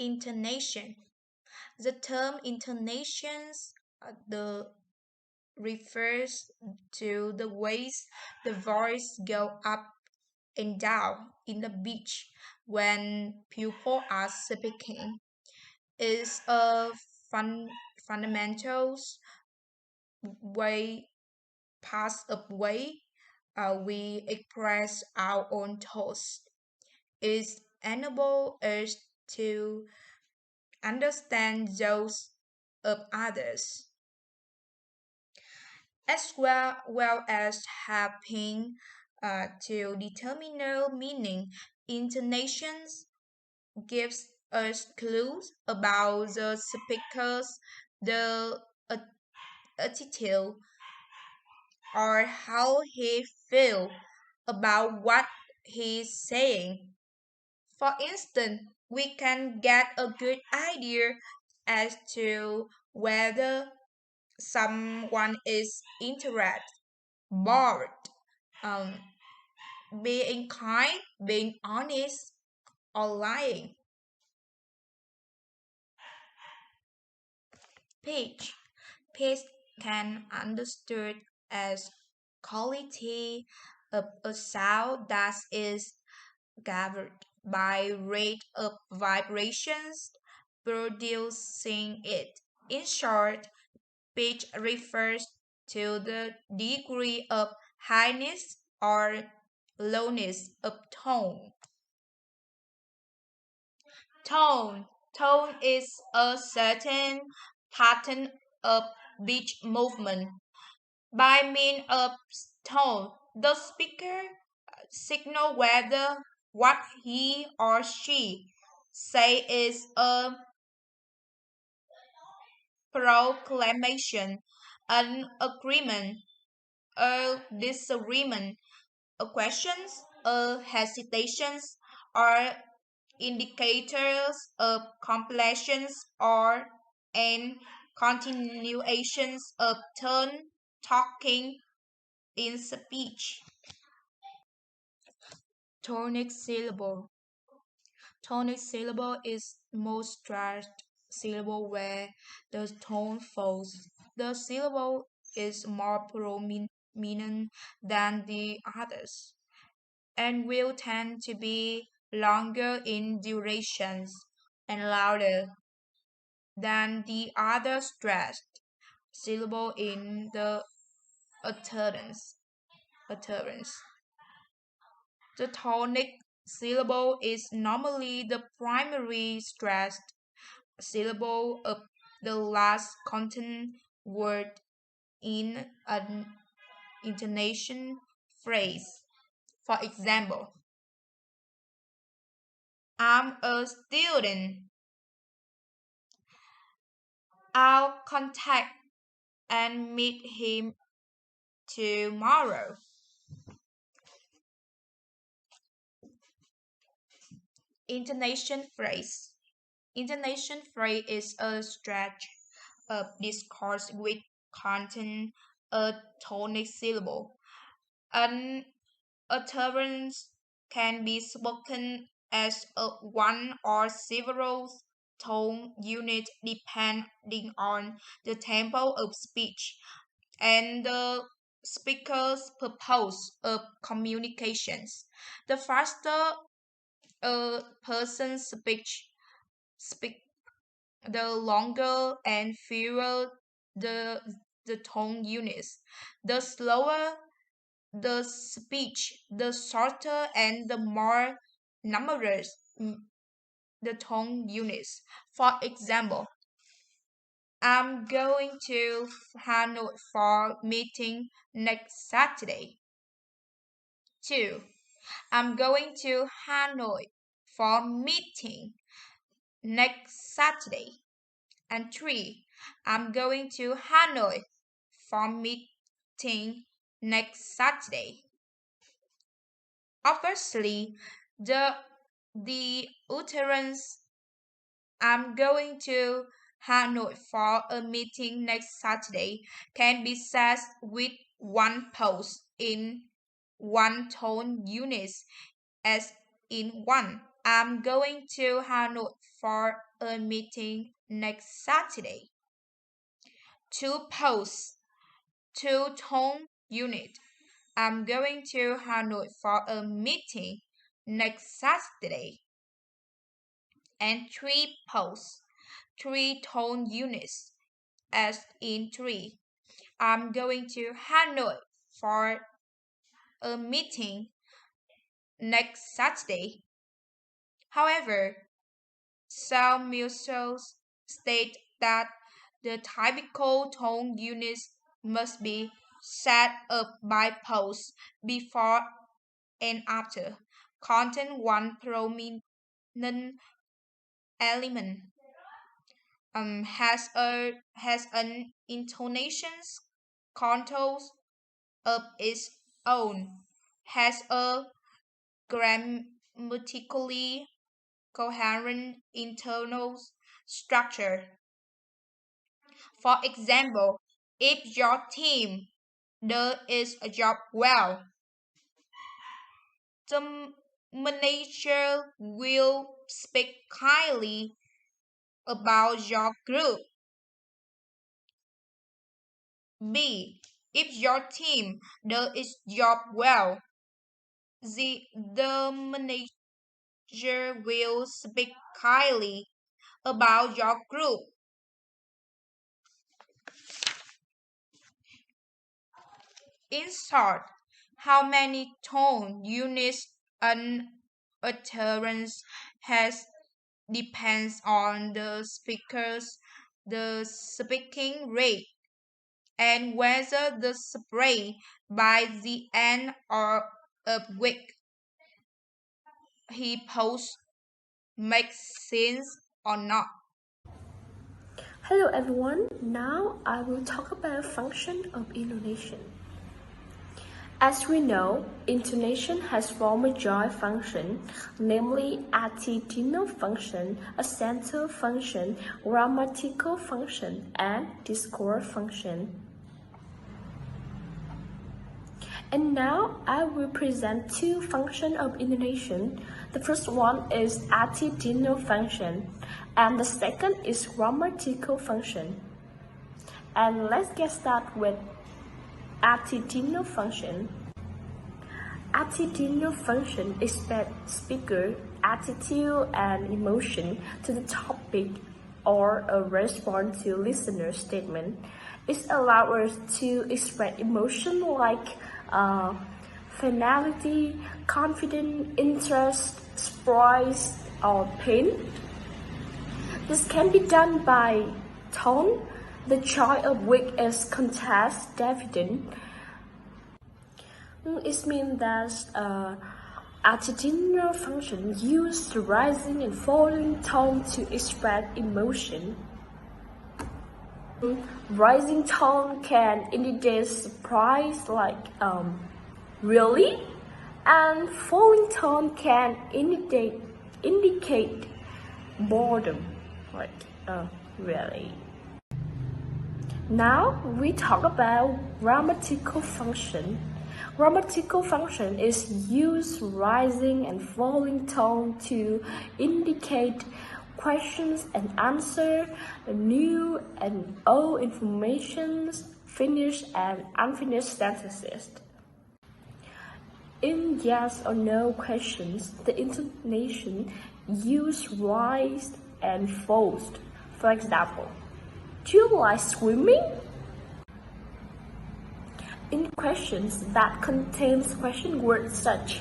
Intonation. The term intonations refers to the ways the voice go up and down in the pitch when people are speaking. Is a fundamental way past of way we express our own thoughts. It enables us to understand those of others, as well as helping to determine meaning. Intonations gives us clues about the speaker's the attitude or how he feel about what he's saying. For instance, we can get a good idea as to whether someone is interested, bored, um, being kind, being honest, or lying. Pitch. Pitch can understood as quality of a sound that is gathered by rate of vibrations producing it. In short, pitch refers to the degree of highness or lowness of tone. Tone. Tone is a certain pattern of pitch movement. By means of tone, the speaker signal whether what he or she say is a proclamation, an agreement, a disagreement, a questions, a hesitations, or indicators of completions or an continuations of turn talking in speech. Tonic syllable. Tonic syllable is most stressed syllable where the tone falls. The syllable is more prominent than the others and will tend to be longer in durations and louder than the other stressed syllable in the utterance. utterance. The tonic syllable is normally the primary stressed syllable of the last consonant word in an intonation phrase. For example, I'm a student. I'll contact and meet him tomorrow. Intonation phrase. Intonation phrase is a stretch of discourse which contains a tonic syllable. An utterance can be spoken as a one or several tone units depending on the tempo of speech and the speaker's purpose of communications. The faster a person speak, the longer and fewer the the tone units. The slower the speech, the shorter and the more numerous the tone units. For example, I'm going to Hanoi for meeting next Saturday. 2. I'm going to Hanoi for meeting next Saturday. And 3. I'm going to Hanoi for meeting next Saturday. Obviously, the utterance I'm going to Hanoi for a meeting next Saturday can be said with one pause in one tone units as in one. I'm going to Hanoi for a meeting next Saturday. To pose, to tone unit. I'm going to Hanoi for a meeting next Saturday. And three pose, three tone units, as in three. I'm going to Hanoi for a meeting next Saturday. However, some museums state that the typical tone units must be set up by pose before and after. Content one prominent element has an intonations contours of its own, has a grammatically coherent internal structure. For example, if your team does its job well, the manager will speak highly about your group. B. If your team does its job well, the manager will speak highly about your group. In short, how many tone units an utterance has depends on the speaking rate and whether the spray by the end of a week he posts makes sense or not. Hello everyone, now I will talk about function of intonation. As we know, intonation has four major functions, namely attitudinal function, accentual function, grammatical function, and discourse function. And now I will present two functions of intonation. The first one is attitudinal function, and the second is grammatical function. And let's get started with attitudinal function. Attitudinal function expects speaker attitude and emotion to the topic or a response to listener statement. It allows us to express emotion like finality, confidence, interest, surprise, or pain. This can be done by tone, the choice of which is contrast dividend. It means that attitudinal function use the rising and falling tone to express emotion. Rising tone can indicate surprise like really, and falling tone can indicate boredom like really. Now we talk about grammatical function. Grammatical function is use rising and falling tone to indicate questions and answer, new and old information, finished and unfinished sentences. In yes or no questions, the intonation use rise and falls. For example, do you like swimming? In questions that contains question words such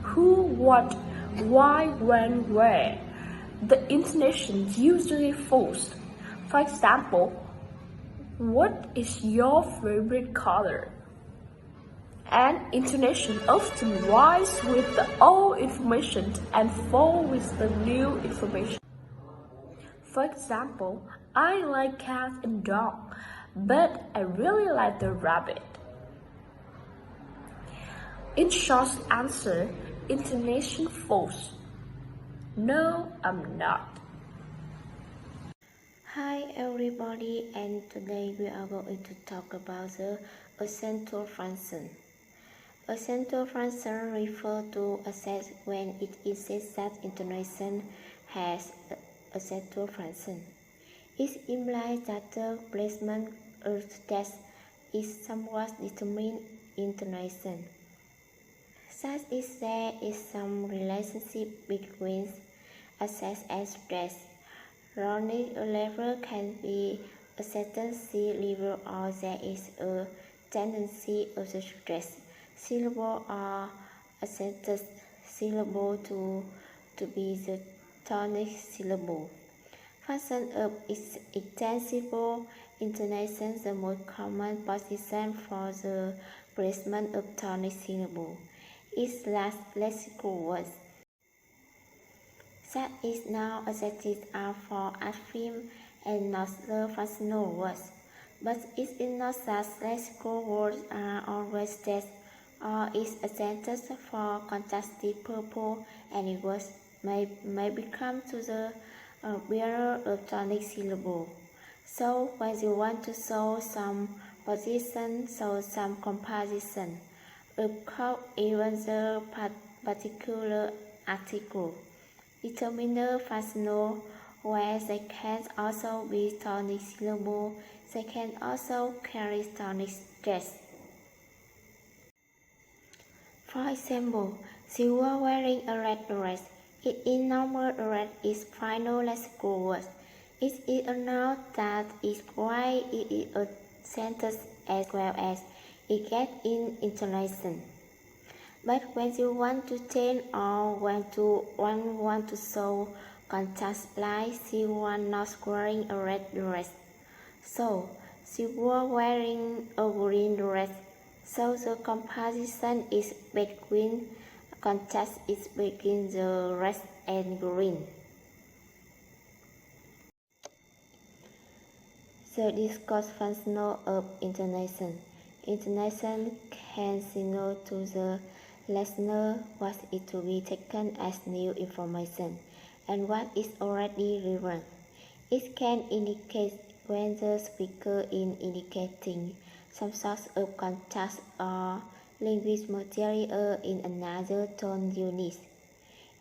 who, what, why, when, where, the intonation usually falls. For example, what is your favorite color? And intonation often rise with the old information and fall with the new information. For example, I like cat and dog, but I really like the rabbit. In short answer, intonation false. No, I'm not. Hi everybody, and today we are going to talk about the accentual function. Accentual function refers to a set when it insists that intonation has accentual function. It implies that the placement of text is somewhat determined intonation. Thus, if there is some relationship between accent and stress, rounding level can be a certain C level, or there is a tendency of the stress syllable or accented syllable to be the tonic syllable. Function of extensible intonation, the most common position for the placement of tonic syllable is last lexical words. That is now accepted are for aphthing and not the functional words, but it is not that lexical words are always dead, or is accented for contrastive purpose, and it words may become to the bearer of tonic syllable. So when you want to show some position, show some composition, of course even the particular article. Determiner functional, where they can also be tonic syllable, they can also carry tonic stress. For example, she was wearing a red dress. It is normal red is final lexical word. It is a noun that is why it is a sentence as well as it gets in intonation. But when you want to change or when one want to show contrast, like she was not wearing a red dress, so she was wearing a green dress. So the composition is between contrast is between the red and green. The discourse functional of intonation. Intonation can signal to the listener what is to be taken as new information and what is already relevant. It can indicate when the speaker is indicating some sort of contrast or linguistic material in another tone unit.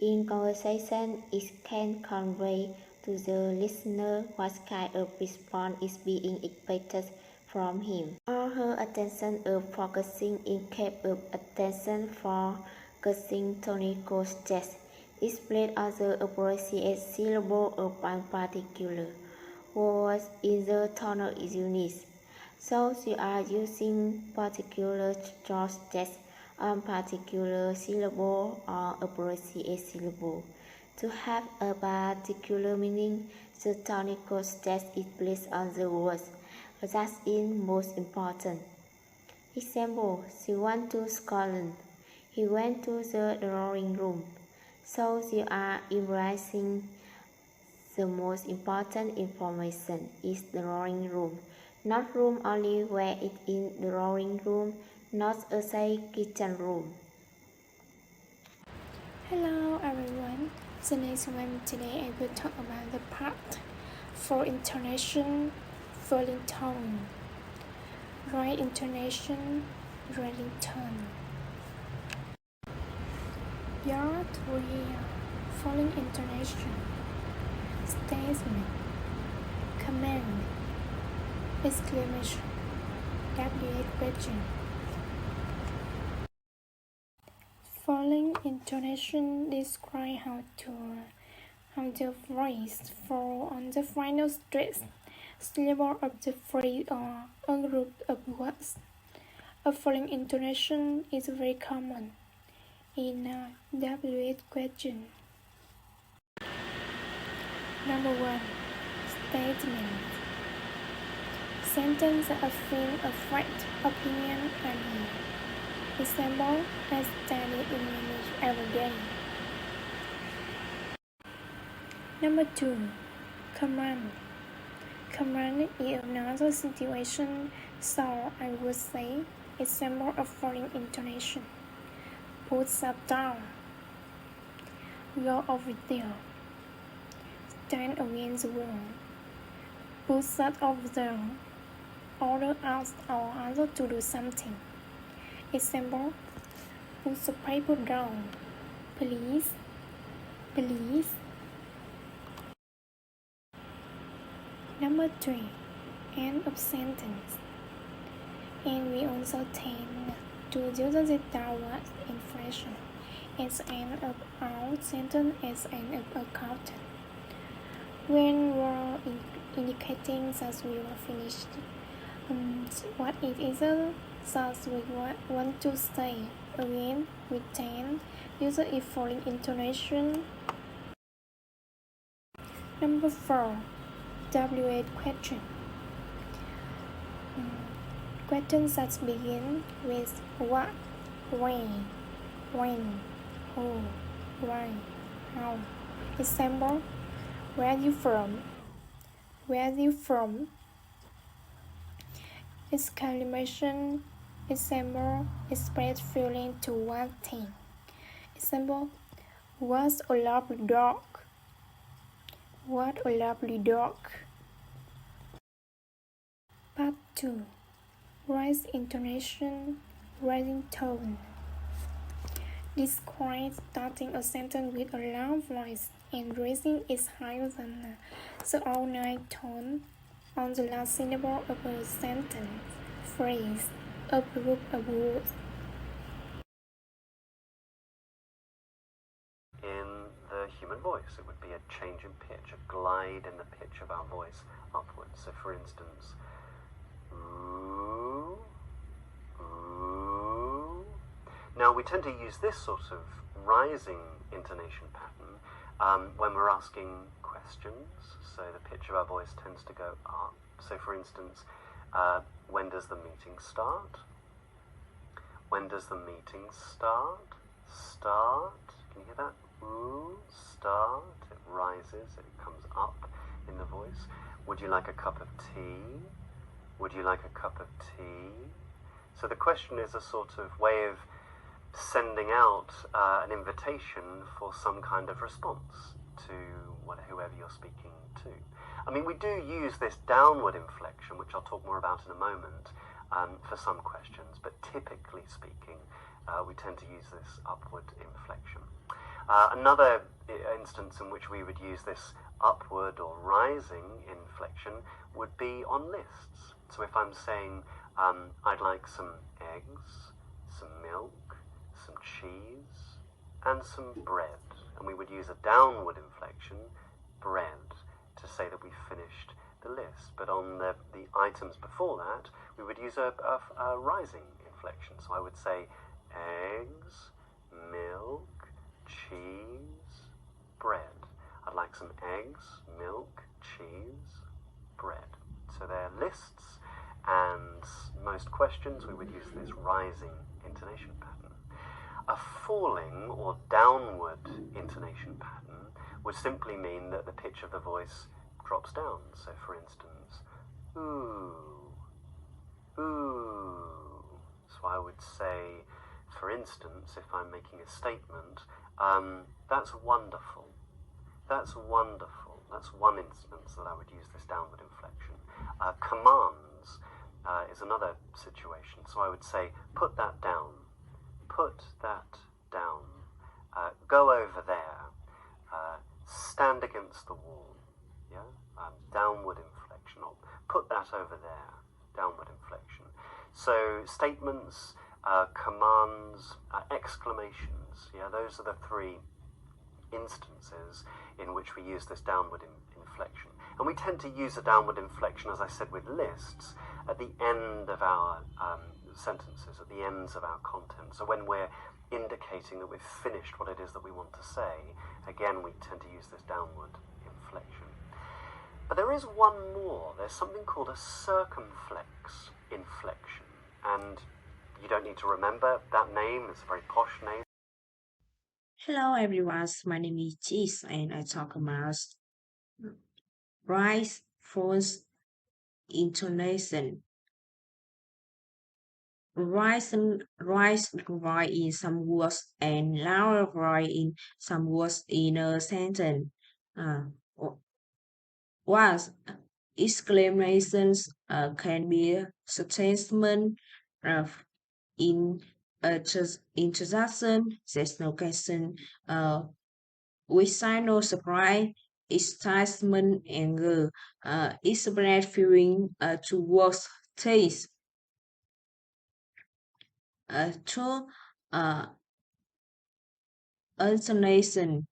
In conversation, it can convey to the listener what kind of response is being expected from him or her attention of focusing in case of attention focusing tonical stress is placed on the appropriate syllable of one particular word in the tonal unit. So you are using particular stress on particular syllable or appropriate syllable. To have a particular meaning, the tonical stress is placed on the word. That is most important. Example, she went to Scotland. He went to the drawing room. So you are embracing the most important information is the drawing room. Not room only where it is the drawing room, not a say kitchen room. Hello everyone. The next one today I will talk about the part for intonation, falling tone, right intonation, rising tone. Yard rear, falling intonation, statement, command, exclamation, WH question. Falling intonation describe how the voice falls on the final stress syllable of the phrase or a group of words. A falling intonation is very common in a WH question. Number 1. Statement. Sentence affirm a fact, opinion, idea. Example, I study English every day. Number 2. Command. Command is another situation, so I would say example of falling intonation. Put that down. Go over there. Stand against the wall. Put that over there. Order us or other to do something. Example, put the paper down. Please. Please. Number 3. End of sentence. And we also tend to use the downward inflection as end of our sentence as end of a content. When we're indicating that we are finished, what it is that we want to say. Again, we tend use the following intonation. Number 4. W8 question. Questions that begin with what, when, who, why, how. Example, where are you from? Where are you from? Exclamation. Example, express feeling to one thing. Example, what a lovely dog. What a lovely dog. Part 2. Rise intonation, rising tone. Describe starting a sentence with a loud voice and raising it higher than the ordinary tone on the last syllable of a sentence, phrase, a group of words. In the human voice, it would be a change in pitch, a glide in the pitch of our voice upwards. So for instance, ooh, ooh. Now we tend to use this sort of rising intonation pattern when we're asking questions. So the pitch of our voice tends to go up. So for instance, when does the meeting start? When does the meeting start? Start. Can you hear that? Ooh, start. It rises, it comes up in the voice. Would you like a cup of tea? Would you like a cup of tea? So the question is a sort of way of sending out an invitation for some kind of response to whoever you're speaking to. I mean, we do use this downward inflection, which I'll talk more about in a moment, for some questions, but typically speaking, we tend to use this upward inflection. Another instance in which we would use this upward or rising inflection would be on lists. So if I'm saying, I'd like some eggs, some milk, some cheese, and some bread, and we would use a downward inflection, bread, to say that we finished the list. But on the items before that, we would use a rising inflection. So I would say eggs, milk, cheese, bread. I'd like some eggs, milk, cheese, bread. So they're lists, and most questions we would use this rising intonation pattern. A falling or downward intonation pattern would simply mean that the pitch of the voice drops down. So for instance, ooh, ooh. So I would say, for instance, if I'm making a statement, that's wonderful. That's wonderful. That's one instance that I would use this downward inflection. Commands is another situation. So I would say, put that down. Put that down. Go over there. Stand against the wall. Yeah? Downward inflection. Or put that over there. Downward inflection. So statements, commands, exclamations. Yeah, those are the three instances in which we use this downward inflection. And we tend to use a downward inflection, as I said, with lists at the end of our sentences, at the ends of our content. So when we're indicating that we've finished what it is that we want to say, again, we tend to use this downward inflection. But there is one more. There's something called a circumflex inflection. And you don't need to remember that name. It's a very posh name. Hello everyone, my name is Cheese and I talk about rise, false, intonation. Rise in some words and louder rise in some words in a sentence. Was exclamations can be a statement in introduction. There's no question. We sign no surprise. excitement, anger, express feeling towards taste. Two, intonation,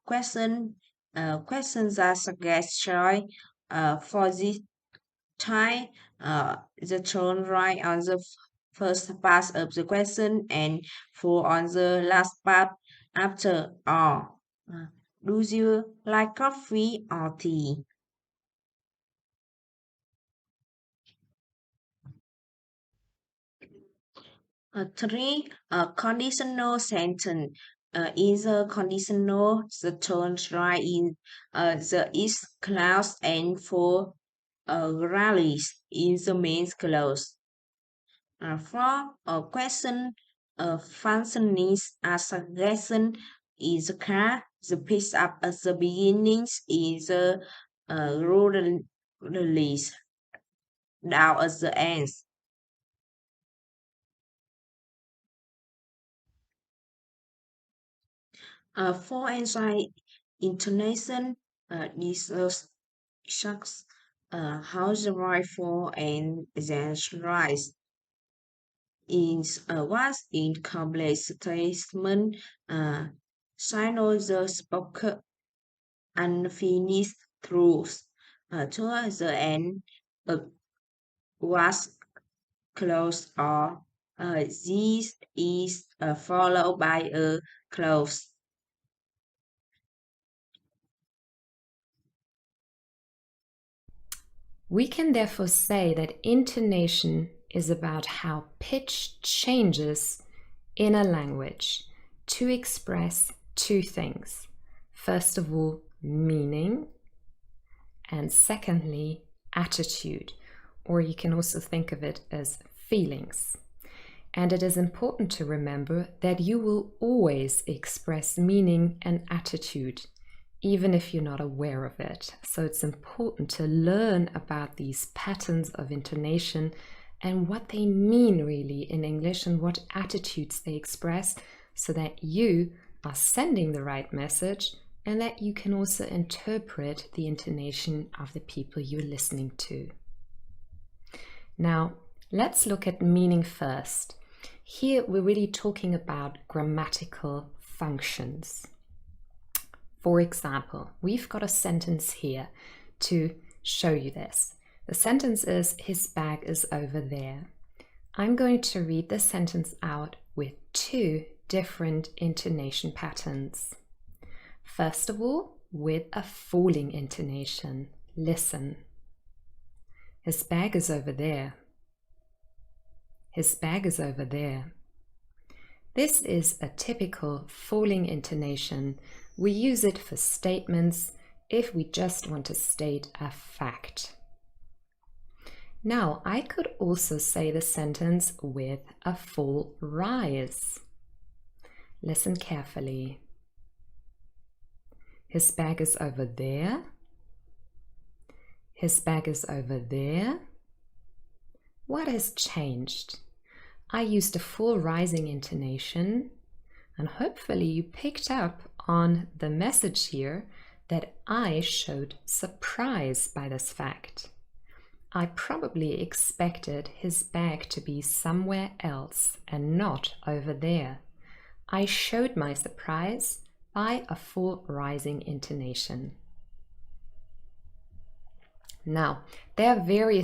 questions that suggest choice. For this type, the tone right on the first part of the question and for on the last part after or. Do you like coffee or tea? Three, conditional sentence. Is a conditional, the tone right in the is clause and for rallies in the main clause. Four, a question functions as a lesson is a car, the piece up at the beginning is a release down at the ends. For inside intonation, these shucks, how the rifle and then rise is was in complex statement, signal the spoken unfinished truth. Towards the end, was close or this is followed by a close. We can therefore say that intonation is about how pitch changes in a language to express two things. First of all, meaning, and secondly, attitude, or you can also think of it as feelings. And it is important to remember that you will always express meaning and attitude, even if you're not aware of it. So it's important to learn about these patterns of intonation and what they mean really in English and what attitudes they express so that you are sending the right message and that you can also interpret the intonation of the people you're listening to. Now, let's look at meaning first. Here we're really talking about grammatical functions. For example, we've got a sentence here to show you this. The sentence is, his bag is over there. I'm going to read the sentence out with two different intonation patterns. First of all, with a falling intonation. Listen. His bag is over there. His bag is over there. This is a typical falling intonation. We use it for statements if we just want to state a fact. Now, I could also say the sentence with a full rise. Listen carefully. His bag is over there. His bag is over there. What has changed? I used a full rising intonation, and hopefully you picked up on the message here that I showed surprise by this fact. I probably expected his bag to be somewhere else and not over there. I showed my surprise by a full rising intonation. Now, there are various